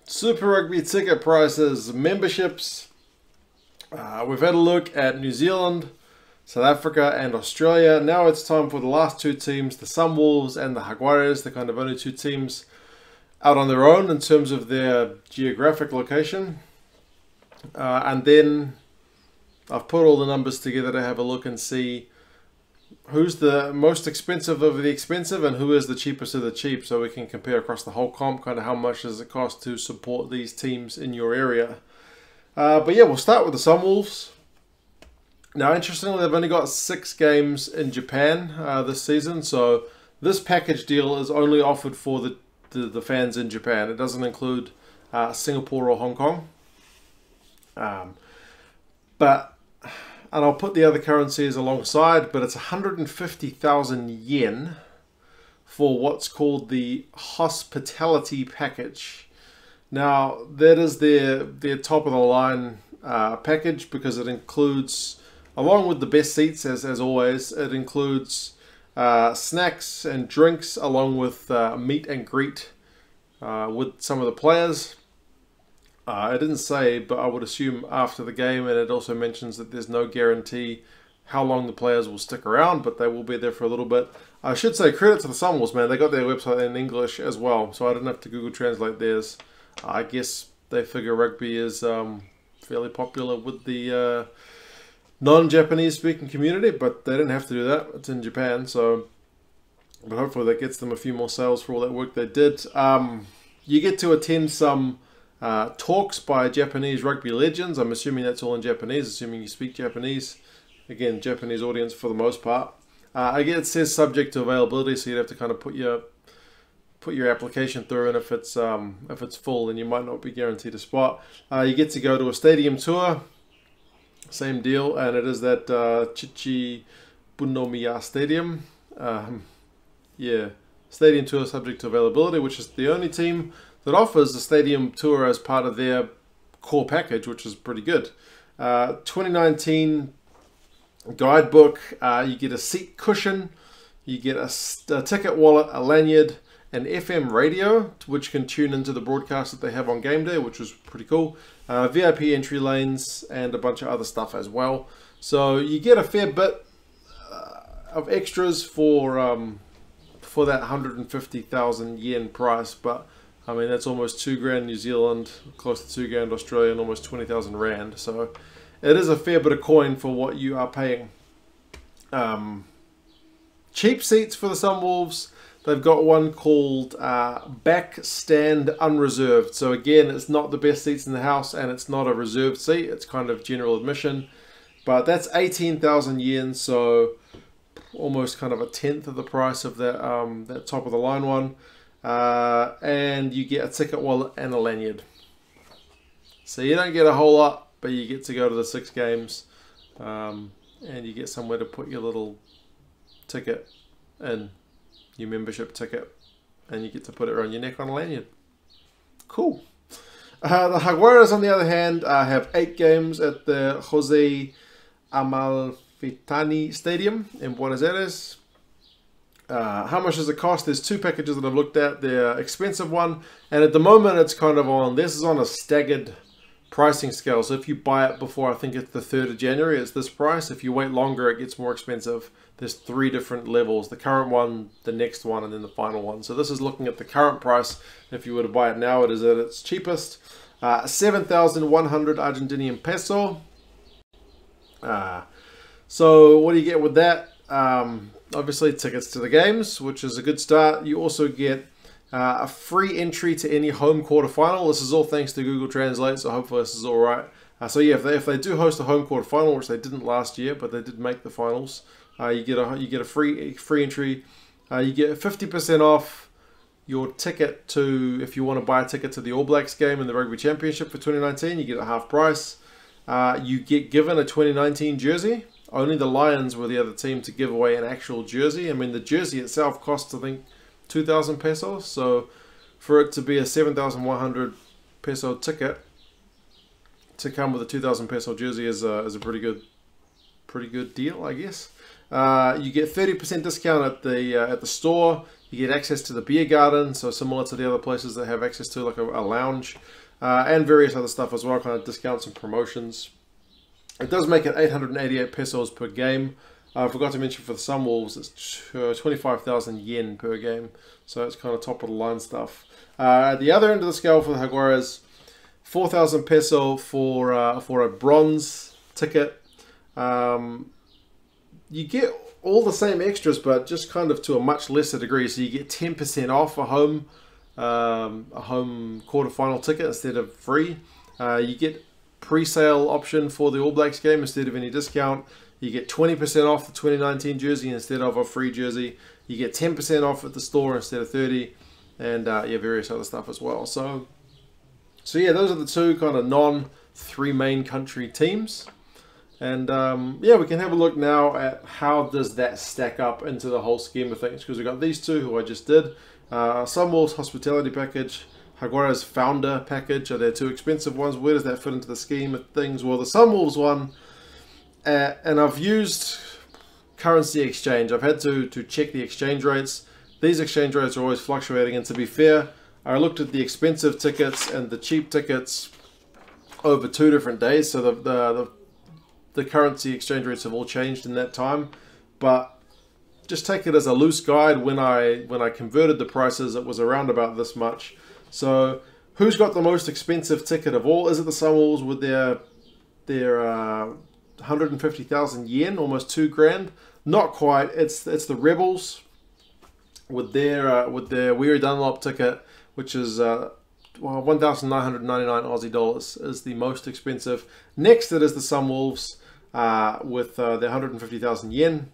Super Rugby ticket prices, memberships. We've had a look at New Zealand, South Africa and Australia. Now it's time for the last two teams, the Sunwolves and the Jaguares. They're kind of only two teams out on their own in terms of their geographic location. And then I've put all the numbers together to have a look and see who's the most expensive of the expensive and who is the cheapest of the cheap, so we can compare across the whole comp, kind of how much does it cost to support these teams in your area. But yeah, we'll start with the Sunwolves. Now, interestingly, they've only got 6 games in Japan this season, so this package deal is only offered for the fans in Japan. It doesn't include Singapore or Hong Kong. And I'll put the other currencies alongside, but it's 150,000 yen for what's called the hospitality package. Now, that is their top of the line package, because it includes, along with the best seats as always, it includes snacks and drinks along with meet and greet with some of the players. I didn't say, but I would assume after the game, and it also mentions that there's no guarantee how long the players will stick around, but they will be there for a little bit. I should say credit to the Sunwolves, man. They got their website in English as well, so I didn't have to Google Translate theirs. I guess they figure rugby is fairly popular with the non-Japanese speaking community, but they didn't have to do that. It's in Japan, so but hopefully that gets them a few more sales for all that work they did. You get to attend some talks by Japanese rugby legends. I'm assuming that's all in Japanese, assuming you speak Japanese. Again, Japanese audience for the most part. Again, it says subject to availability, so you'd have to kind of put your application through, and if it's full, then you might not be guaranteed a spot. You get to go to a stadium tour, same deal, and it is that Chichi Bunomiya Stadium. Yeah, stadium tour subject to availability, which is the only team that offers a stadium tour as part of their core package, which is pretty good. 2019 guidebook, you get a seat cushion, you get a ticket wallet, a lanyard, an FM radio, which can tune into the broadcast that they have on game day, which was pretty cool. VIP entry lanes and a bunch of other stuff as well. So you get a fair bit of extras for that 150,000 yen price, but I mean, that's almost 2 grand New Zealand, close to 2 grand Australia, and almost 20,000 rand. So it is a fair bit of coin for what you are paying. Cheap seats for the Sunwolves. They've got one called Back Stand Unreserved. So again, it's not the best seats in the house, and it's not a reserved seat. It's kind of general admission. But that's 18,000 yen, so almost kind of a tenth of the price of that top of the line one. And you get a ticket wallet and a lanyard. So you don't get a whole lot, but you get to go to the 6 games, and you get somewhere to put your little ticket in, your membership ticket, and you get to put it around your neck on a lanyard. Cool. The Jaguares, on the other hand, have 8 games at the Jose Amalfitani Stadium in Buenos Aires. How much does it cost? There's 2 packages that I've looked at. The expensive one, and at the moment it's kind of on, this is on a staggered pricing scale. So if you buy it before, I think it's the 3rd of January, it's this price. If you wait longer, it gets more expensive. There's 3 different levels: the current one, the next one, and then the final one. So this is looking at the current price. If you were to buy it now, it is at its cheapest. 7,100 Argentinian peso. So what do you get with that? Obviously tickets to the games, which is a good start. You also get a free entry to any home quarterfinal. This is all thanks to Google Translate, so hopefully this is all right. So yeah, if they do host a home quarterfinal, which they didn't last year, but they did make the finals, you get a free entry. You get 50% off your ticket to, if you want to buy a ticket to the All Blacks game in the Rugby Championship for 2019, you get a half price. You get given a 2019 jersey. Only the Lions were the other team to give away an actual jersey. I mean, the jersey itself costs, I think, 2,000 pesos. So for it to be a 7,100 peso ticket to come with a 2,000 peso jersey is a pretty good deal, I guess. You get 30% discount at the store. You get access to the beer garden, so similar to the other places that have access to like a lounge, and various other stuff as well, kind of discounts and promotions. It does make it 888 pesos per game. I forgot to mention for the Sunwolves, it's 25,000 yen per game, so it's kind of top of the line stuff. At the other end of the scale for the Jaguares, 4,000 peso for a bronze ticket. You get all the same extras, but just kind of to a much lesser degree. So you get 10% off a home quarterfinal ticket instead of free. You get pre-sale option for the All Blacks game instead of any discount. You get 20% off the 2019 jersey instead of a free jersey. You get 10% off at the store instead of 30%, and yeah, various other stuff as well. So yeah, those are the two kind of non-three main country teams. And yeah, we can have a look now at how does that stack up into the whole scheme of things, because we've got these two who I just did. Sunwolves Hospitality Package, Jaguares Founder Package. Are there two expensive ones? Where does that fit into the scheme of things? Well, the Sunwolves one, and I've used currency exchange. I've had to check the exchange rates. These exchange rates are always fluctuating, and to be fair, I looked at the expensive tickets and the cheap tickets over 2 different days, so the currency exchange rates have all changed in that time. But just take it as a loose guide. When I converted the prices, it was around about this much. So who's got the most expensive ticket of all? Is it the Sunwolves with their 150,000 yen, almost 2 grand? Not quite. It's the Rebels with their Weary Dunlop ticket, which is 1,999 Aussie dollars, is the most expensive. Next it is the Sunwolves with their 150,000 yen.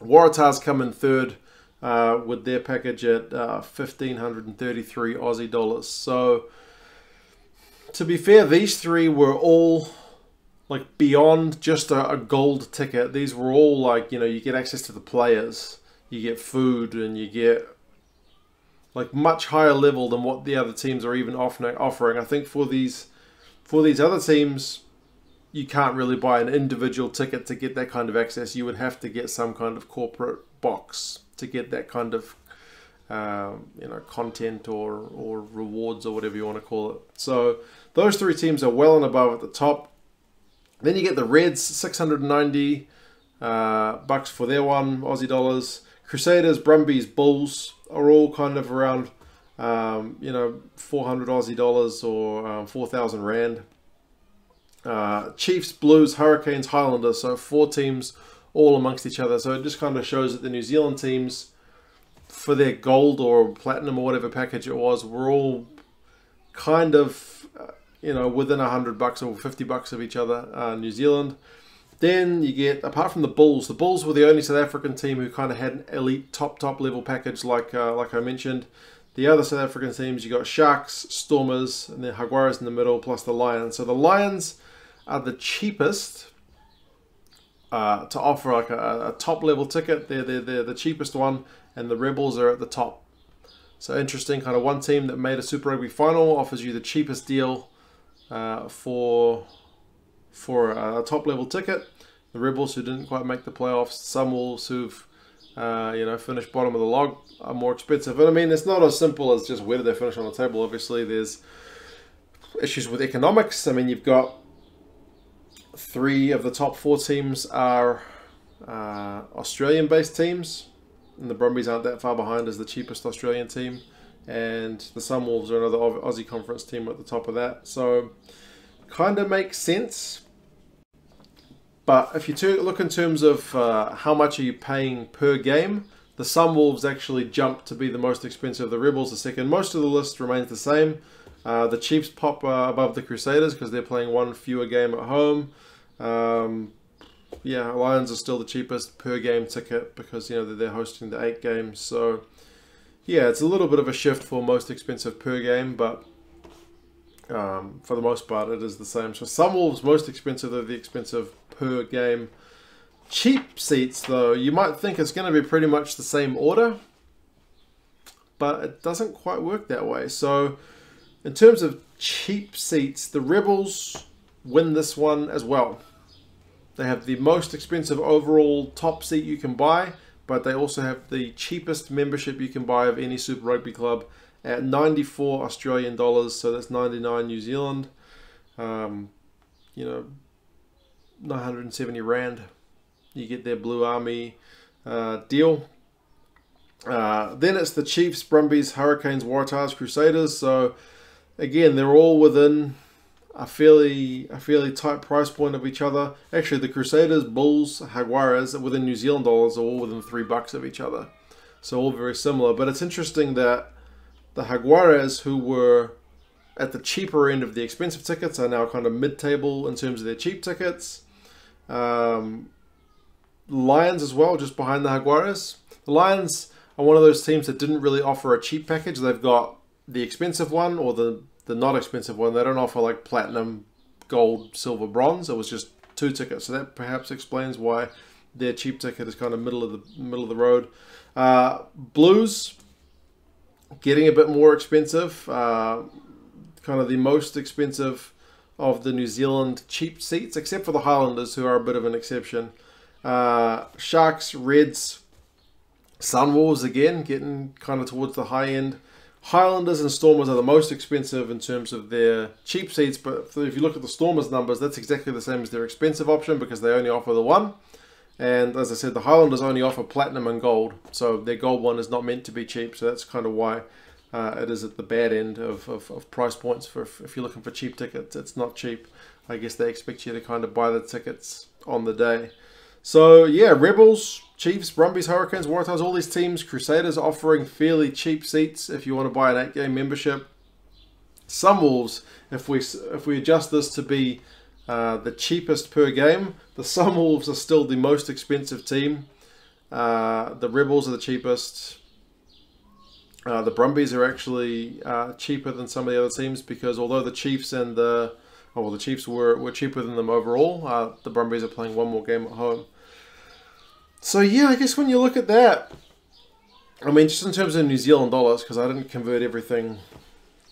Waratahs come in third with their package at 1,533 Aussie dollars. So to be fair, these three were all like beyond just a gold ticket. These were all like, you know, you get access to the players, you get food, and you get like much higher level than what the other teams are even offering. I think for these other teams, you can't really buy an individual ticket to get that kind of access. You would have to get some kind of corporate box to get that kind of you know, content or rewards or whatever you want to call it. So those three teams are well and above at the top. Then you get the Reds, 690 bucks for their one, Aussie dollars. Crusaders, Brumbies, Bulls are all kind of around you know, 400 Aussie dollars or 4,000 rand. Chiefs, Blues, Hurricanes, Highlanders, so 4 teams all amongst each other. So it just kind of shows that the New Zealand teams, for their gold or platinum or whatever package it was, were all kind of you know, within $100 or 50 bucks of each other. New Zealand. Then you get, apart from the Bulls were the only South African team who kind of had an elite top level package, like I mentioned. The other South African teams, you got Sharks, Stormers, and then Jaguares in the middle, plus the Lions. So the Lions are the cheapest to offer like a top level ticket. They're the cheapest one, and the Rebels are at the top. So interesting, kind of one team that made a Super Rugby final offers you the cheapest deal for a top level ticket. The Rebels, who didn't quite make the playoffs, Sunwolves, who've you know, finished bottom of the log, are more expensive. And I mean, it's not as simple as just where did they finish on the table. Obviously, there's issues with economics. I mean, you've got 3 of the top 4 teams are Australian-based teams, and the Brumbies aren't that far behind as the cheapest Australian team. And the Sunwolves are another Aussie conference team at the top of that. So kind of makes sense. But if you look in terms of how much are you paying per game, the Sunwolves actually jumped to be the most expensive. The Rebels the second. Most of the list remains the same. The Chiefs pop above the Crusaders because they're playing 1 fewer game at home. Yeah, Lions are still the cheapest per game ticket because, you know, they're hosting the 8 games. So yeah, it's a little bit of a shift for most expensive per game, but for the most part it is the same. So Sunwolves most expensive, they're the expensive per game. Cheap seats, though, you might think it's going to be pretty much the same order, but it doesn't quite work that way. So in terms of cheap seats, the Rebels win this one as well. They have the most expensive overall top seat you can buy, but they also have the cheapest membership you can buy of any Super Rugby club at 94 Australian dollars, so that's 99 New Zealand. You know, 970 Rand. You get their Blue Army deal. Then it's the Chiefs, Brumbies, Hurricanes, Waratahs, Crusaders. So again, they're all within a fairly tight price point of each other. Actually, the Crusaders, Bulls, Jaguares within New Zealand dollars are all within $3 of each other. So all very similar. But it's interesting that the Jaguares, who were at the cheaper end of the expensive tickets, are now kind of mid-table in terms of their cheap tickets. Lions as well, just behind the Jaguares. The Lions are one of those teams that didn't really offer a cheap package. They've got the expensive one or the not expensive one. They don't offer like platinum, gold, silver, bronze. It was just 2 tickets. So that perhaps explains why their cheap ticket is kind of middle of the road. Blues getting a bit more expensive. Kind of the most expensive of the New Zealand cheap seats, except for the Highlanders, who are a bit of an exception. Sharks, Reds, Sunwolves again, getting kind of towards the high end. Highlanders and Stormers are the most expensive in terms of their cheap seats, but if you look at the Stormers numbers, that's exactly the same as their expensive option because they only offer the one. And as I said, the Highlanders only offer platinum and gold, so their gold one is not meant to be cheap, so that's kind of why it is at the bad end of price points. For if you're looking for cheap tickets, it's not cheap. I guess they expect you to kind of buy the tickets on the day. So yeah, Rebels, Chiefs, Brumbies, Hurricanes, Waratahs, all these teams. Crusaders offering fairly cheap seats if you want to buy an 8-game membership. Sunwolves, if we adjust this to be the cheapest per game, the Sunwolves are still the most expensive team. The Rebels are the cheapest. The Brumbies are actually cheaper than some of the other teams because although the Chiefs and the Chiefs were cheaper than them overall, the Brumbies are playing one more game at home. So yeah, I guess when you look at that, I mean, just in terms of New Zealand dollars, because I didn't convert everything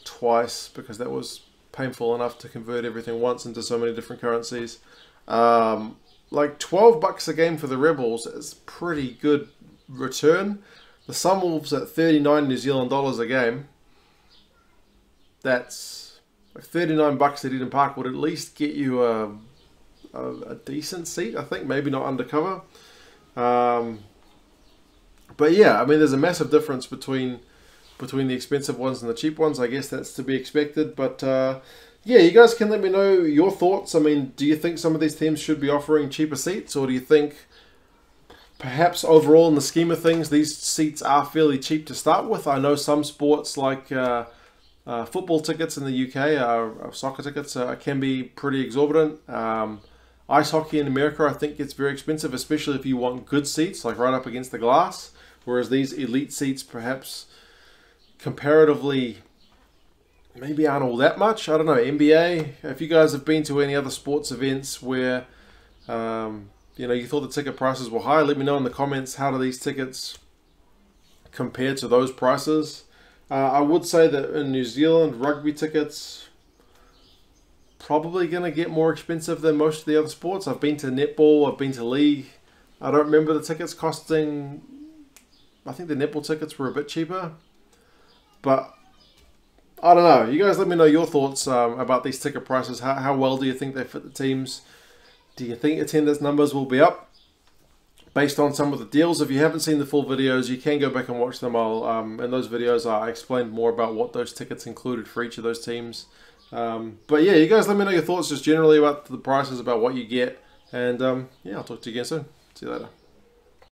twice because that was painful enough to convert everything once into so many different currencies. Like $12 a game for the Rebels is pretty good return. The Sunwolves at 39 New Zealand dollars a game. That's like 39 bucks at Eden Park would at least get you a decent seat, I think. Maybe not undercover. But yeah, I mean, there's a massive difference between the expensive ones and the cheap ones. I guess that's to be expected. But yeah, you guys can let me know your thoughts. I mean, do you think some of these teams should be offering cheaper seats, or do you think perhaps overall in the scheme of things these seats are fairly cheap to start with? I know some sports like football tickets in the UK, soccer tickets, can be pretty exorbitant. Ice hockey in America, I think, gets very expensive, especially if you want good seats, like right up against the glass. Whereas these elite seats, perhaps comparatively, maybe aren't all that much. I don't know, NBA. If you guys have been to any other sports events where, you know, you thought the ticket prices were high, let me know in the comments, how do these tickets compare to those prices? I would say that in New Zealand, rugby tickets probably going to get more expensive than most of the other sports. I've been to netball, I've been to league. I don't remember the tickets costing, I think the netball tickets were a bit cheaper. But I don't know. You guys let me know your thoughts about these ticket prices. How well do you think they fit the teams? Do you think attendance numbers will be up based on some of the deals? If you haven't seen the full videos, you can go back and watch them. In those videos, I explained more about what those tickets included for each of those teams. But yeah, you guys let me know your thoughts just generally about the prices, about what you get. And yeah, I'll talk to you again soon. See you later.